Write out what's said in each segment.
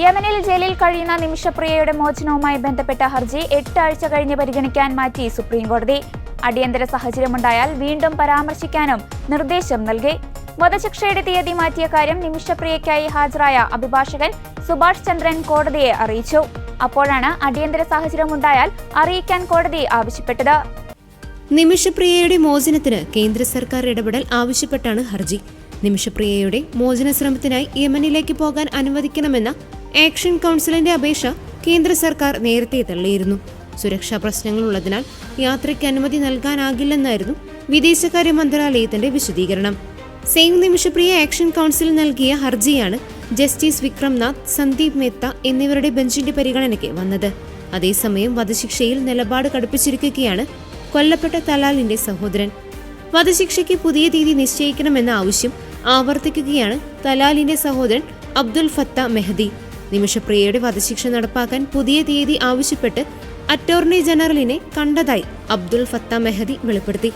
യമനിൽ ജയിലിൽ കഴിയുന്ന നിമിഷപ്രിയയുടെ മോചനവുമായി ബന്ധപ്പെട്ട ഹർജി 8 ആഴ്ച കഴിഞ്ഞ് പരിഗണിക്കാൻ മാറ്റി സുപ്രീംകോടതി. അടിയന്തര സാഹചര്യമുണ്ടായാൽ വീണ്ടും പരാമർശിക്കാനും നിർദ്ദേശം നൽകി. വധശിക്ഷയുടെ തീയതി മാറ്റിയ കാര്യം നിമിഷപ്രിയയ്ക്കായി ഹാജരായ അഭിഭാഷകൻ സുഭാഷ് ചന്ദ്രൻ കോടതിയെ അറിയിച്ചു. അപ്പോഴാണ് അടിയന്തര സാഹചര്യമുണ്ടായാൽ അറിയിക്കാൻ കോടതി ആവശ്യപ്പെട്ടത്. നിമിഷപ്രിയയുടെ മോചനത്തിന് കേന്ദ്ര സർക്കാർ ഇടപെടൽ ആവശ്യപ്പെട്ടാണ് ഹർജി. നിമിഷപ്രിയയുടെ മോചന ശ്രമത്തിനായി യമനിലേക്ക് പോകാൻ അനുവദിക്കണമെന്ന ആക്ഷൻ കൗൺസിലിന്റെ അപേക്ഷ കേന്ദ്ര സർക്കാർ നേരത്തെ തള്ളിയിരുന്നു. സുരക്ഷാ പ്രശ്നങ്ങളുള്ളതിനാൽ യാത്രയ്ക്ക് അനുമതി നൽകാനാകില്ലെന്നായിരുന്നു വിദേശകാര്യ മന്ത്രാലയത്തിന്റെ വിശദീകരണം. സേവ് നിമിഷപ്രിയ ആക്ഷൻ കൗൺസിൽ നൽകിയ ഹർജിയാണ് ജസ്റ്റിസ് വിക്രംനാഥ്, സന്ദീപ് മേത്ത എന്നിവരുടെ ബെഞ്ചിന്റെ പരിഗണനയ്ക്ക് വന്നത്. അതേസമയം വധശിക്ഷയിൽ നിലപാട് കടുപ്പിച്ചിരിക്കുകയാണ് കൊല്ലപ്പെട്ട തലാലിന്റെ സഹോദരൻ. വധശിക്ഷയ്ക്ക് പുതിയ തീയതി നിശ്ചയിക്കണമെന്ന ആവശ്യം ആവർത്തിക്കുകയാണ് തലാലിന്റെ സഹോദരൻ അബ്ദുൽ ഫത്ത മെഹദി. നിമിഷപ്രിയയുടെ വധശിക്ഷ നടപ്പാക്കാൻ പുതിയ തീയതി ആവശ്യപ്പെട്ട് അറ്റോർണി ജനറലിനെ കണ്ടതായി അബ്ദുൽ ഫത്ത മെഹദി വെളിപ്പെടുത്തി.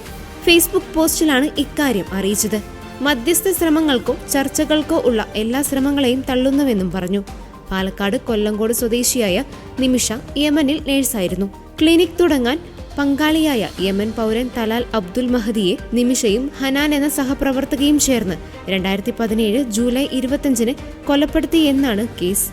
ഫേസ്ബുക്ക് പോസ്റ്റിലാണ് ഇക്കാര്യം അറിയിച്ചത്. മധ്യസ്ഥ ശ്രമങ്ങൾക്കോ ചർച്ചകൾക്കോ ഉള്ള എല്ലാ ശ്രമങ്ങളെയും തള്ളുന്നുവെന്നും പറഞ്ഞു. പാലക്കാട് കൊല്ലങ്കോട് സ്വദേശിയായ നിമിഷ യമനിൽ നേഴ്സായിരുന്നു. ക്ലിനിക് തുടങ്ങാൻ പങ്കാളിയായ യമൻ പൗരൻ തലാൽ അബ്ദുൽ മഹദിയെ നിമിഷയും ഹനാൻ എന്ന സഹപ്രവർത്തകയും ചേർന്ന് 2017 ജൂലൈ 25 കൊലപ്പെടുത്തിയെന്നാണ് കേസ്.